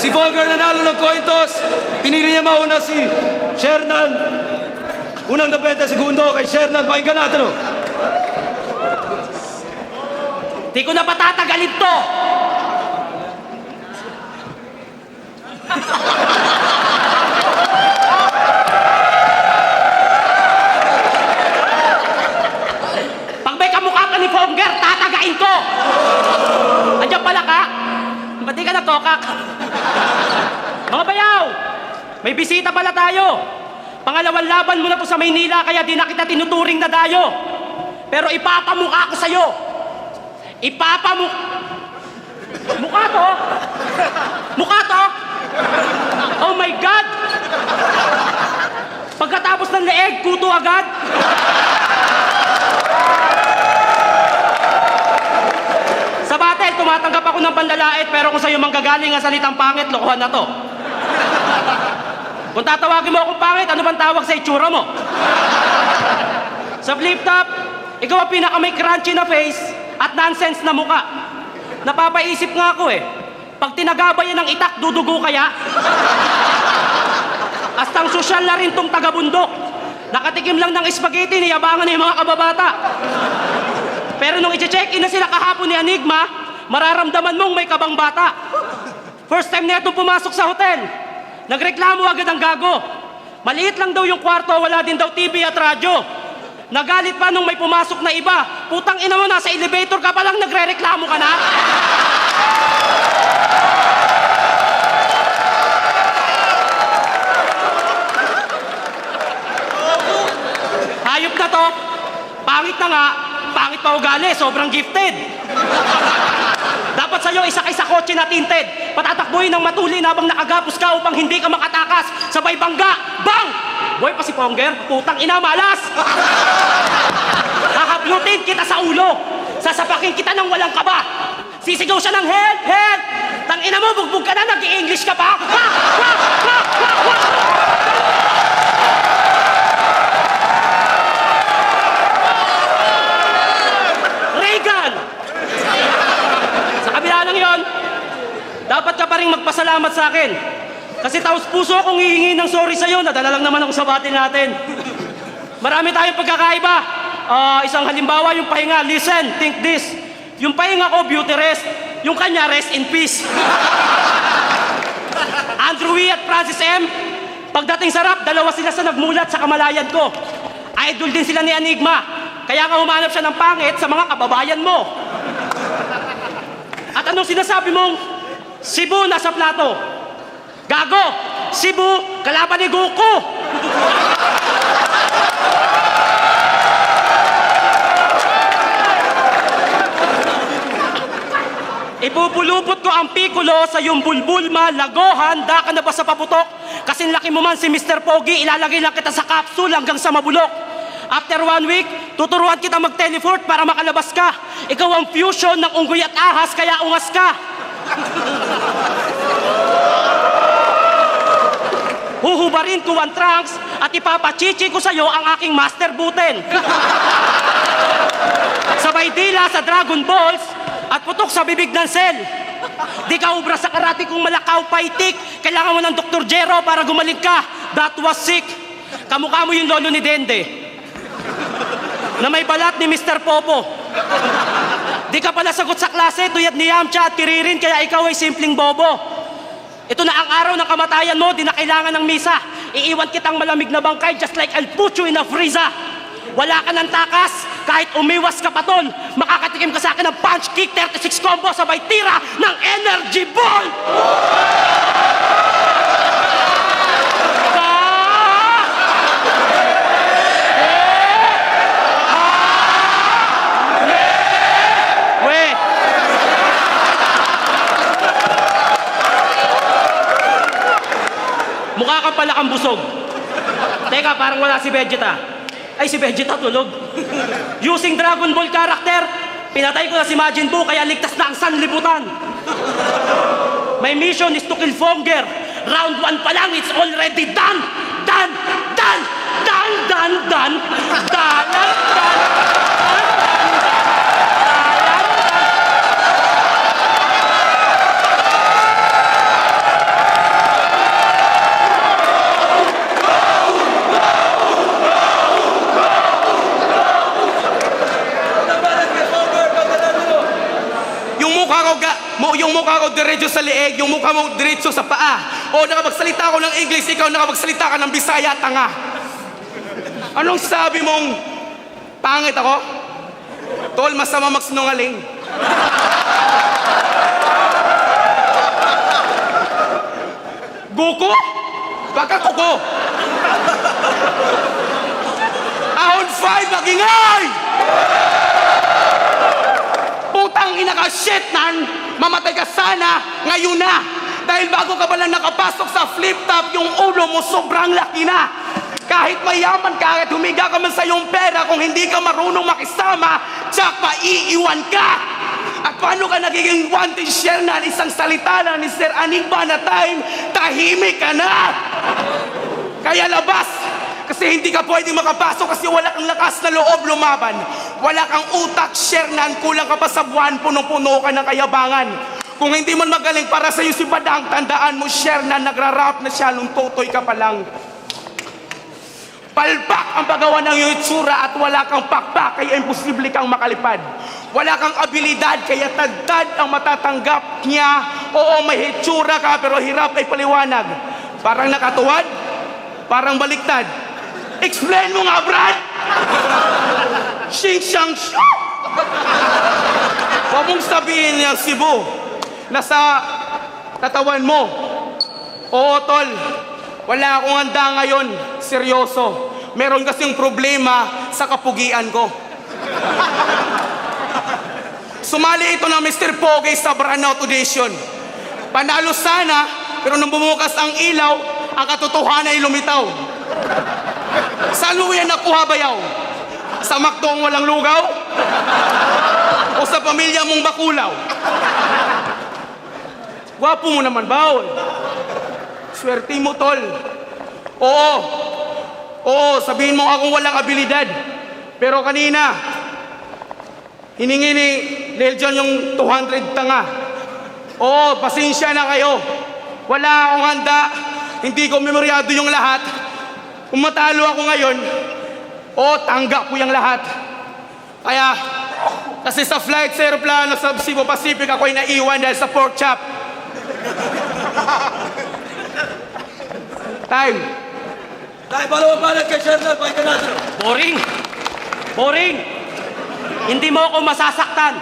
Si Volker nanalo ng coin toss. Pinili niya mauna si Shernan. Unang na 20 segundo kay Shernan. Pakinggan natin o. Di ko na patatagalin to! Pag may kamukha ka ni Fonger, tatagain ko! Andiyan pala ka? Ba't di ka nagkokak? Mga bayaw! May bisita pala tayo! Pangalawang laban mo na to sa Maynila, kaya di na kita tinuturing na dayo. Pero ipapamukha ko sa'yo. Mukha to? Mukha to? Oh my God! Pagkatapos ng leeg, kuto agad? Sa battle, tumatanggap ako ng panlalait, pero kung sa'yo manggagaling ang salitang pangit, lokohan na to. Kung tatawagin mo akong pangit, ano bang tawag sa itsura mo? Sa flip top, ikaw ang pinaka may crunchy na face at nonsense na muka. Napapaisip nga ako eh, pag tinagabayan ng itak, dudugo kaya? Astang sosyal na rin tong taga-bundok. Nakatikim lang ng spaghetti, niyabangan na yung mga kababata. Pero nung i-check-in na sila kahapon ni Enigma, mararamdaman mong may kabang bata. First time na itong pumasok sa hotel, nagreklamo agad ang gago. Maliit lang daw yung kwarto, wala din daw TV at radyo. Nagalit pa nung may pumasok na iba. Putang ina mo, nasa elevator ka pa lang, nagre-reklamo ka na? Hayop na to. Pangit na nga, pangit pa ugali, sobrang gifted. Dapat sa'yo isakay sa kotse na tinted. Patatakbuhin ng matuli habang nakagapos ka upang hindi ka makatakas. Sabay bangga, bang! Boy pa si Ponger, putang ina, malas! Hahaplutin kita sa ulo. Sasapakin kita ng walang kaba. Sisigaw siya ng help, help! Tang ina mo, bugbog ka na, nag-i-English ka pa? Ha! Ha! Ha! Ha! Ha! Reagan! Sa kabila lang yon, dapat ka pa rin magpasalamat sa akin. Kasi taos puso akong hihingi ng sorry sa'yo. Nadala lang naman ako sa battle natin. Marami tayong pagkakaiba. Isang halimbawa, yung pahinga. Listen, think this. Yung pahinga ko, beauty rest. Yung kanya, rest in peace. Andrew E. at Francis M. Pagdating sa rap, dalawa sila sa nagmulat sa kamalayan ko. Idol din sila ni Enigma. Kaya nga humanap siya ng pangit sa mga kababayan mo. At anong sinasabi mong Cebu nasa plato? Gago! Cebu, kalaban ni Goku! Ipupulupot ko ang pikulo sa iyong bulbulma, lago, handa ka na ba sa paputok? Kasing laki mo man si Mr. Pogi, ilalagay lang kita sa capsule hanggang sa mabulok. After 1 week, tuturuan kita mag-teleport para makalabas ka. Ikaw ang fusion ng unggoy at ahas, kaya ungas ka. Huhubarin ko ang trunks at ipapachichi ko sa'yo ang aking master buten. Sabay dila sa Dragon Balls at putok sa bibig ng Cell. Di ka ubra sa karate kung malakaw paitik. Kailangan mo ng Dr. Jero para gumaling ka. That was sick. Kamukha mo yung lolo ni Dende na may balat ni Mr. Popo. Di ka pala sagot sa klase, tuyad ni Yamcha at Kiririn, kaya ikaw ay simpleng bobo. Ito na ang araw ng kamatayan mo, di na kailangan ng misa. Iiwan kitang malamig na bangkay just like I'll put you in a freezer. Wala ka ng takas, kahit umiwas ka pa tol. Makakatikim ka sa akin ng punch kick, 36 combo, sabay tira ng energy ball! Mukha ka pala kang busog. Teka, parang wala si Vegeta. Ay, si Vegeta tulog. Using Dragon Ball character, pinatay ko na si Majin Buu, kaya ligtas na ang sanlibutan. My mission is to kill Fonger. Round 1 pa lang, it's already done! Done! Done! Done! Done! Done! Done! Done! yung mukha ko diretso sa leeg, yung mukha mo diretso sa paa. O nakapagsalita ako ng English, ikaw nakapagsalita ka ng Bisaya, tanga. Anong sabi mong pangit ako? Tol, masama magsinungaling. Guko? Baka kuko. Ahon 5, magingay! Putang ina ka, shit, nan! Mamatay ka sana, ngayon na! Dahil bago ka ba lang nakapasok sa flip-top, yung ulo mo sobrang laki na! Kahit mayaman ka, kahit humiga ka man sa iyong pera, kung hindi ka marunong makisama, tsak maiiwan ka! At paano ka nagiging wanted share na isang salita na ni Sir Anigba na time, tahimik ka na! Kaya labas! Kasi hindi ka pwedeng makapasok kasi wala kang lakas na loob lumaban. Wala kang utak, Shernan, kulang ka pa sa buwan, puno-puno ka ng kayabangan. Kung hindi man magaling para sa'yo si Badang, tandaan mo, Shernan, nagrarap na siya nung tutoy ka pa lang. Palpak ang paggawa ng iyong itsura at wala kang pakpak, kaya imposible kang makalipad. Wala kang abilidad, kaya tagtad ang matatanggap niya. Oo, may hitsura ka, pero hirap ay paliwanag. Parang nakatuwad, parang baliktad. Explain mo nga, Brad! Shing shang shoo! Huwag mong sabihin niya, Cebu, nasa katawan mo. Oo, tol, wala akong handa ngayon. Seryoso. Meron kasing problema sa kapugian ko. Sumali ito ng Mr. Pogi sa Burnout Audition. Panalo sana, pero nung bumukas ang ilaw, ang katotohanan ay lumitaw. Saan mo yan nakuha, bayaw? Sa makdong walang lugaw? O sa pamilya mong bakulaw? Gwapo mo naman, bawl. Swerte mo, tol. Oo, sabihin mo akong walang abilidad. Pero kanina, hiningi ni Leljon yung 200 tanga. Oo, pasensya na kayo. Wala akong handa. Hindi ko memoryado yung lahat. Kung matalo ako ngayon, tanggap ko yung lahat. Kaya, kasi sa flight sa aeroplano sa Cebu Pacific, ako'y naiwan dahil sa pork chop. Time. Dahil pala mapalag kay Shernan, pakinggan natin. Boring! Boring! Hindi mo ako masasaktan.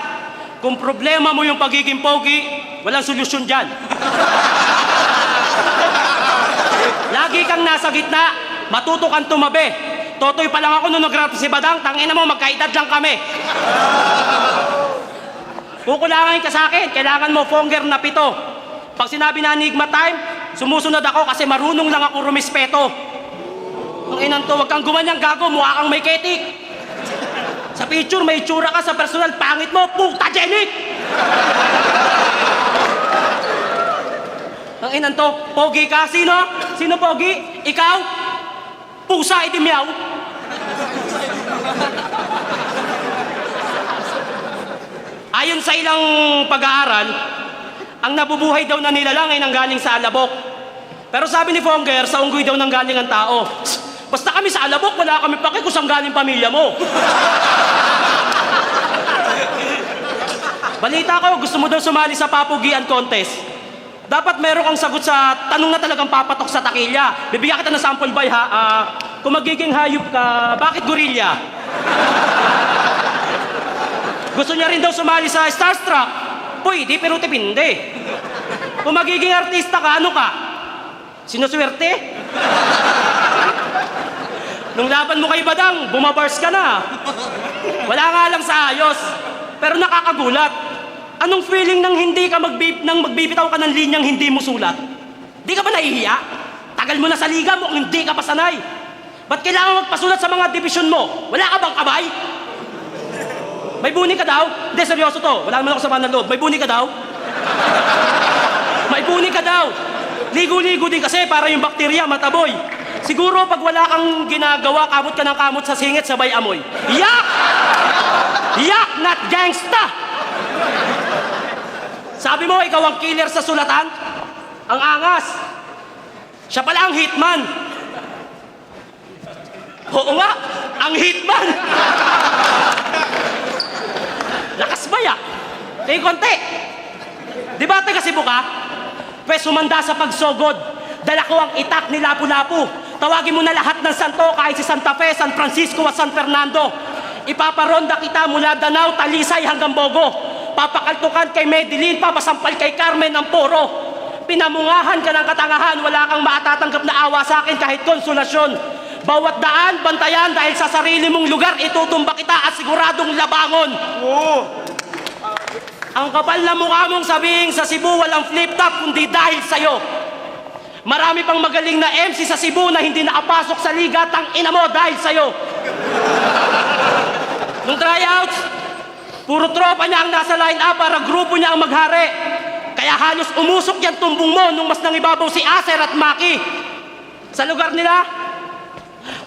Kung problema mo yung pagiging pogi, walang solusyon dyan. Lagi kang nasa gitna, matuto kang tumabi. Totoy pa lang ako nung nag-rap si Badang, tangina mo, magkaedad lang kami. Kukulangin ka sa akin, kailangan mo fonger na 7. Pag sinabi na Enigma time, sumusunod ako kasi marunong lang ako rumispeto. Ang inan to, wag kang gumanyang gago, mukha kang may ketik. Sa picture, may itsura ka, sa personal, pangit mo, puta jenik! Ang inan to, pogi ka, sino? Sino pogi? Ikaw? Pusa, itimyaw. Ayon sa ilang pag-aaral, ang nabubuhay daw na nilalang ay nanggaling sa alabok. Pero sabi ni Fonger, sa unggoy daw nanggaling ang tao. Basta kami sa alabok, wala kami pake kung saan galing pamilya mo. Balita ko, gusto mo daw sumali sa papugian contest. Dapat meron kang sagot sa tanong na talagang papatok sa takilya. Bibigyan kita ng sample by ha. Kung magiging hayop ka, bakit gorilla? Gusto niya rin daw sumali sa Starstruck. Pwede, pero tipindi. Kung magiging artista ka, ano ka? Sinuswerte? Nung laban mo kay Badang, bumabars ka na. Wala nga lang sa ayos. Pero nakakagulat. Anong feeling nang hindi ka magbibitaw ka ng linyang hindi mo sulat? Di ka ba nahihiya? Tagal mo na sa liga mo, hindi ka pa sanay. Ba't kailangan magpasulat sa mga division mo? Wala ka bang kabay? May buni ka daw? Hindi, seryoso to. Wala naman ako sama ng loob. May buni ka daw? May buni ka daw. Ligo-ligo din kasi para yung bakterya mataboy. Siguro pag wala kang ginagawa, kamot ka ng kamot sa singit, sabay amoy. Yak! Yak, not gangsta! Sabi mo, ikaw ang killer sa sulatan? Ang angas. Siya pala ang hitman. Oo nga, ang hitman. Lakas ba ya? Tingin konti. Di ba taga Cebu ka? Pwes sumanda sa pagsogod. Dala ko ang itak ni Lapu-Lapu. Tawagin mo na lahat ng santo, kahit si Santa Fe, San Francisco at San Fernando. Ipaparonda kita mula Danao, Talisay hanggang Bogo. Papakaltukan kay Medellin, papasampal kay Carmen ng Poro. Pinamungahan ka ng katangahan, wala kang maatatanggap na awa sa akin kahit konsolasyon. Bawat daan, bantayan dahil sa sarili mong lugar, itutumba kita at siguradong labangon. Ang kapal na mukha mong sabihin sa Cebu walang flip-top kundi dahil sa'yo. Marami pang magaling na MC sa Cebu na hindi nakapasok sa liga, tang ina mo dahil sa'yo. Nung tryouts, puro tropa niya ang nasa line-up para grupo niya ang maghari. Kaya halos umusok yan tumbong mo nung mas nangibabaw si Acer at Maki. Sa lugar nila,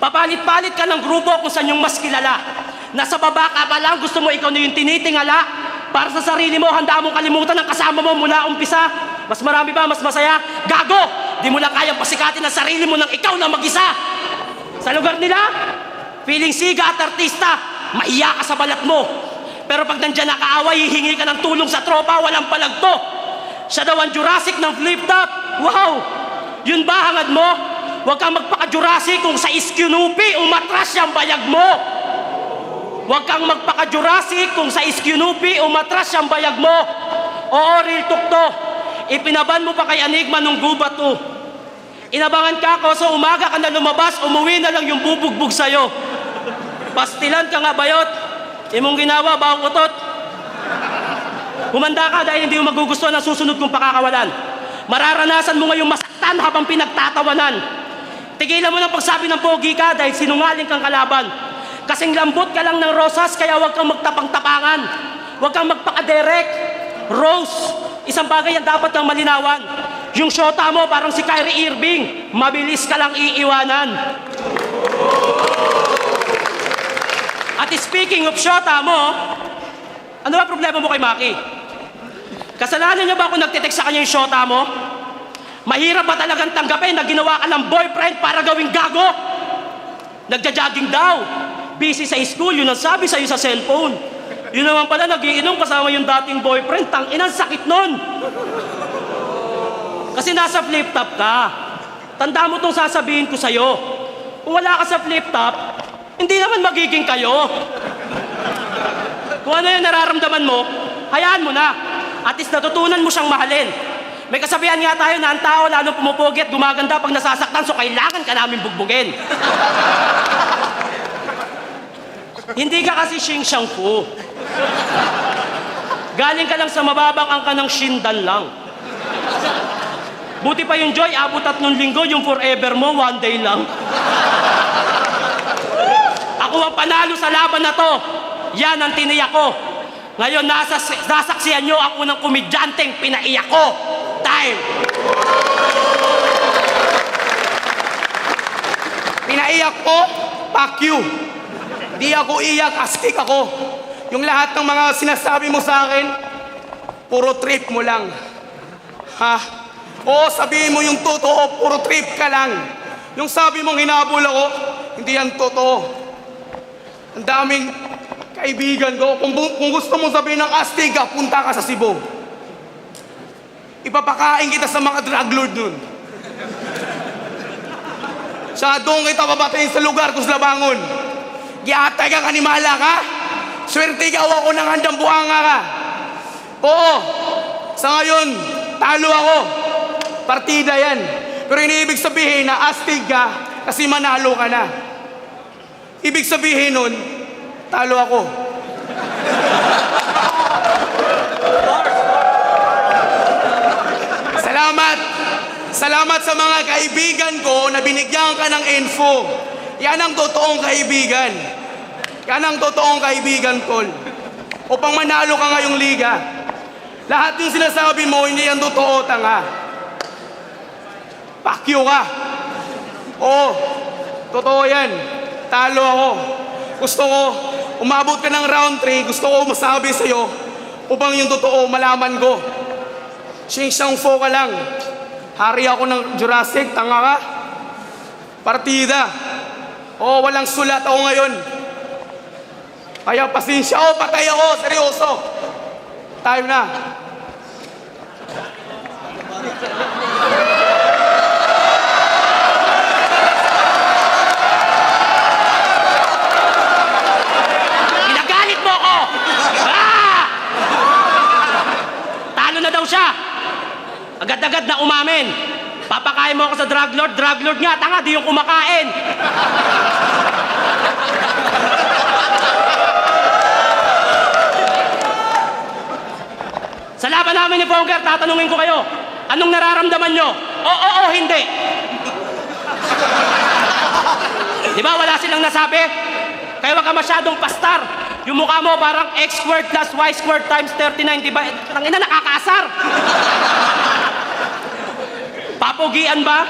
papalit-palit ka ng grupo kung saan yung mas kilala. Nasa baba ka pa lang, gusto mo ikaw na yung tinitingala. Para sa sarili mo, handa mong kalimutan ang kasama mo mula umpisa. Mas marami ba, mas masaya? Gago! Di mo lang kayang pasikatin ang sarili mo nang ikaw na mag-isa. Sa lugar nila, feeling siga at artista, maiya ka sa balat mo. Pero pag nandyan nakaaway, hihingi ka ng tulong sa tropa, walang palagto. Siya daw ang Jurassic ng flip-top. Wow! Yun ba hangad mo? Huwag kang magpaka-Jurassic kung sa Iskyunupi umatras yung bayag mo. Huwag kang magpaka-Jurassic kung sa Iskyunupi umatras yung bayag mo. Oo, real talk to. Ipinaban mo pa kay Enigma nung gubat to. Inabangan ka ko sa umaga ka na lumabas, umuwi na lang yung bubugbog sa'yo. Pastilan ka nga bayot. Imong ginawa, baong utot. Humanda ka dahil hindi mo magugustuhan ang susunod kong pakakawalan. Mararanasan mo ngayong masaktan habang pinagtatawanan. Tigilan mo ng pagsabi ng pogi ka dahil sinungaling kang kalaban. Kasing lambot ka lang ng rosas, kaya huwag kang magtapang-tapangan. Huwag kang magpakaderek. Rose, isang bagay ang dapat kang malinawan. Yung shota mo parang si Kyrie Irving, mabilis ka lang iiwanan. At speaking of shota mo, ano ba problema mo kay Maki? Kasalanan niya ba kung nagtitext sa kanya yung shota mo? Mahirap ba talagang tanggapin na ginawa ka ng boyfriend para gawing gago? Nagja-jogging daw. Busy sa school, yun ang sabi sa'yo sa cellphone. Yun naman pala, nagiinom kasama yung dating boyfriend. Tang inang sakit nun. Kasi nasa flip-top ka. Tanda mo tong sasabihin ko sa'yo. Kung wala ka sa flip-top, hindi naman magiging kayo. Kung ano yung nararamdaman mo, hayaan mo na. At least natutunan mo siyang mahalin. May kasabihan nga tayo na ang tao lalo pumupogi at gumaganda pag nasasaktan, so kailangan ka namin bugbugin. Hindi ka kasi Xing Shang Fu. Galing ka lang sa mababang angka ng Shindan lang. Buti pa yung Joy, abot 3 linggo, yung forever mo, 1 day lang. Ako ang panalo sa laban na to. Yan ang tiniyak ko. Ngayon, nasaksiyan nyo ang unang komedyanteng pinaiyak ko. Time! Pinaiyak ko, fuck you. Di ako iyak, astig ako. Yung lahat ng mga sinasabi mo sa akin, puro trip mo lang. Ha? Oo, sabihin mo yung totoo, puro trip ka lang. Yung sabi mong hinabol ako, hindi yan totoo. Ang daming kaibigan ko. Kung gusto mong sabihin ng astig ka, punta ka sa Cebu. Ipapakain kita sa mga drug lord nun. Saka doon kita babatayin sa lugar kung sa Labangon. Giatay ka, kanimala ka? Swerte ka, ako ng handang buhanga ka. Oo, sa ngayon, talo ako. Partida yan. Pero iniibig sabihin na astig ka kasi manalo ka na. Ibig sabihin nun, talo ako. Salamat. Salamat sa mga kaibigan ko na binigyan ka ng info. Yan ang totoong kaibigan. Yan ang totoong kaibigan, tol. Upang manalo ka ngayong liga. Lahat yung sinasabi mo, hindi yan totoo, tanga. Pakyo ka. Oo, totoo yan. Talo ako. Gusto ko, umabot ka ng round 3, gusto ko masabi sa'yo upang yung totoo malaman ko. Xing Shang Fu ka lang. Hari ako ng Jurassic, tanga ka. Partida. Oo, walang sulat ako ngayon. Kaya pasensya ako, patay ako, seryoso. Time na. Ginagalit mo ko! Ah! Talo na daw siya. Agad-agad na umamin. Papakain mo ako sa drug lord nga, tanga, di yung kumakain. Sa laban namin ni Ponger, tatanungin ko kayo, anong nararamdaman nyo? Oo, hindi. Di ba wala silang nasabi? Kaya wag ka masyadong pastar. Yung mukha mo parang x squared plus y squared times 39, di ba? Tangina, nakakaasar. Papogian ba?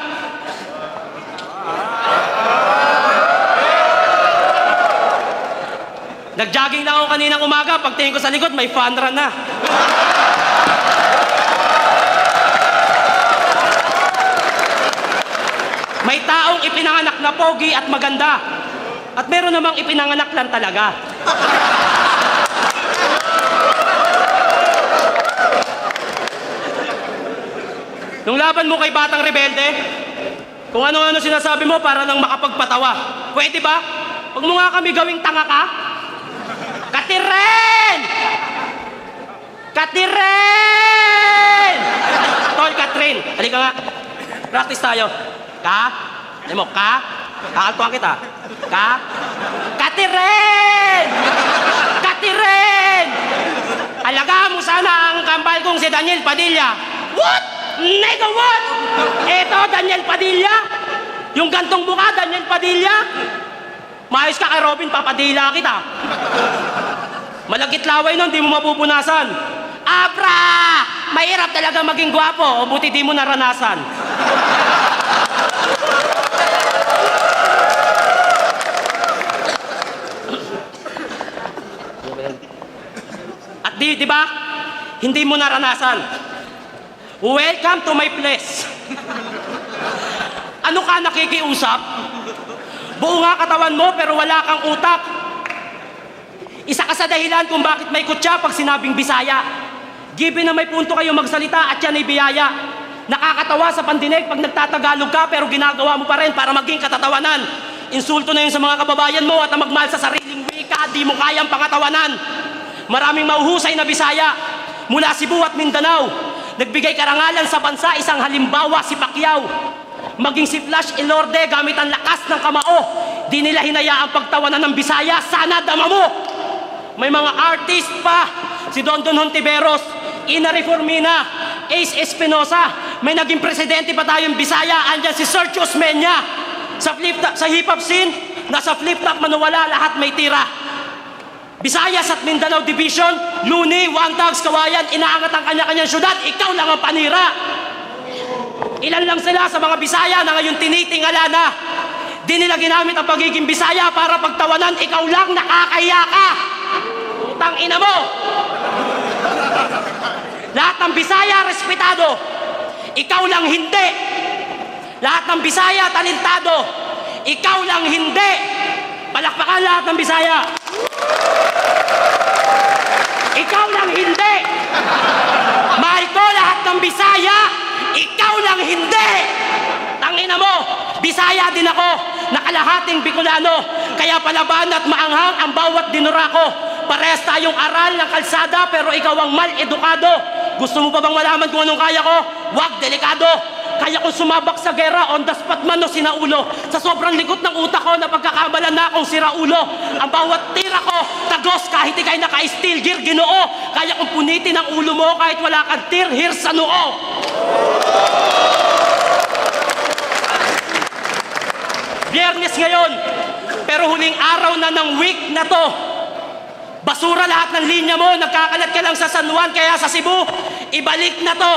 Nag-jogging na ako kaninang umaga, pagtingin ko sa likod, may fun run na. May taong ipinanganak na pogi at maganda. At meron namang ipinanganak lang talaga. Nung laban mo kay Batang Rebelde, kung ano-ano sinasabi mo para lang makapagpatawa. Pwede ba? Huwag mo nga kami gawing tanga ka. Katiren! Katiren! Tol, Katrin, halika nga. Practice tayo. Ka? Ano mo, ka? Kakaltuhan kita. Ka? Katiren! Katiren! Alagaan mo sana ang kambal kong si Daniel Padilla. What? Nega what? Eto, Daniel Padilla? Yung gantong mukha, Daniel Padilla? Maayos ka kay Robin, papadila kita. Malagit laway nun, di mo mapupunasan. Abra! Mahirap talaga maging gwapo, o buti di mo naranasan. At di ba? Hindi mo naranasan. Welcome to my place. Ano ka nakikiusap? Buo nga katawan mo pero wala kang utak. Isa ka sa dahilan kung bakit may kutya pag sinabing Bisaya. Given na may punto kayo magsalita at yan ay biyaya. Nakakatawa sa pandinig pag nagtatagalog ka pero ginagawa mo pa rin para maging katatawanan. Insulto na yun sa mga kababayan mo at ang magmahal sa sariling wika, di mo kayang pangatawanan. Maraming mauhusay na Bisaya mula Cebu at Mindanao. Nagbigay karangalan sa bansa, isang halimbawa si Pacquiao. Maging si Flash Elorde gamit ang lakas ng kamao. Di nila hinayaang pagtawanan ng Bisaya, sana dama mo. May mga artist pa, si Dondon Hontiveros, Ina Reformina, Ace Espinosa. May naging presidente pa tayong Bisaya, andyan si Sergius Menya. Sa hip-hop scene, nasa flip-top manuwala, lahat may tira. Visayas at Mindanao Division, Luni, One Tags, Kawayan, inaangat ang kanya-kanyang syudad, ikaw lang ang panira. Ilan lang sila sa mga Bisaya na ngayon tinitingala na. Di nila ginamit ang pagiging Bisaya para pagtawanan, ikaw lang, nakakahiya ka. Utang ina mo. Lahat ng Bisaya, respetado. Ikaw lang hindi. Lahat ng Bisaya, talentado. Ikaw lang hindi. Palakpakan lahat ng Bisaya. Ikaw lang hindi. Mahal ko lahat ng Bisaya. Ikaw lang hindi. Tangina mo, Bisaya din ako. Nakalahating Bicolano. Kaya palaban at maanghang ang bawat dinura ko. Parehas tayong aral ng kalsada pero ikaw ang mal-edukado. Gusto mo pa bang malaman kung anong kaya ko? Wag, delikado. Kaya kong sumabak sa gera, on the spot man o sinaulo. Sa sobrang likot ng utak ko, napagkakamalan na akong siraulo. Ang bawat tira ko, tagos kahit ikay naka-steel gear, Ginoo. Kaya kong punitin ang ulo mo kahit wala kang tear here sa noo. Biyernes ngayon, pero huling araw na ng week na to. Basura lahat ng linya mo, nagkakalat ka lang sa San Juan, kaya sa Cebu, ibalik na to.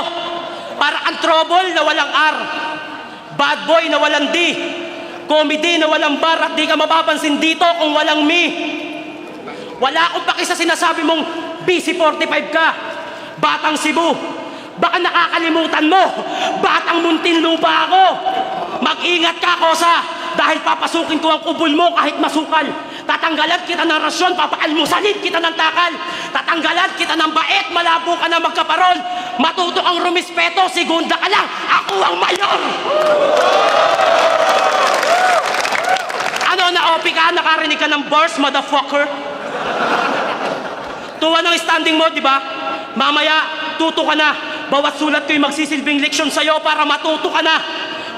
Para ang trouble na walang R, bad boy na walang D, comedy na walang bar at di ka mapapansin dito kung walang me. Wala akong paki sa sinasabi mong BC45 ka, Batang Cebu. Baka nakakalimutan mo, Batang Muntinlupa ako. Mag-ingat ka, Kosa, dahil papasukin ko ang kubol mo kahit masukal. Tatanggalan kita ng rasyon, papaalmusalin kita ng takal. Tatanggalan kita ng bait, malabo ka na magkaparol. Matuto kang rumispeto, segunda ka lang. Ako ang mayor! Ano, na-OP ka? Nakarinig ka ng bars, motherfucker? Tuwa ng standing mo, di ba? Mamaya, tuto ka na. Bawat sulat ko'y magsisilbing leksyon sa'yo para matuto ka na.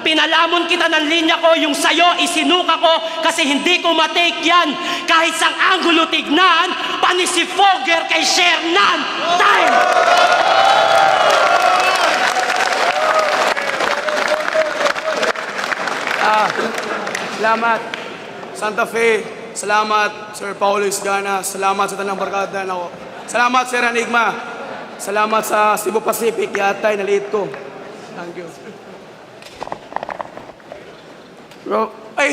Pinalamon kita ng linya ko, yung sa'yo isinuka ko kasi hindi ko matake yan. Kahit sang anggulo tignan, panisifoger kay Shernan. Time! Salamat, Santa Fe. Salamat, Sir Paulo Isgana. Salamat sa tanang barkada na ako. Salamat, Sir Enigma. Salamat sa Cebu Pacific. Yatay, naliit ko. Thank you. Bro, ay!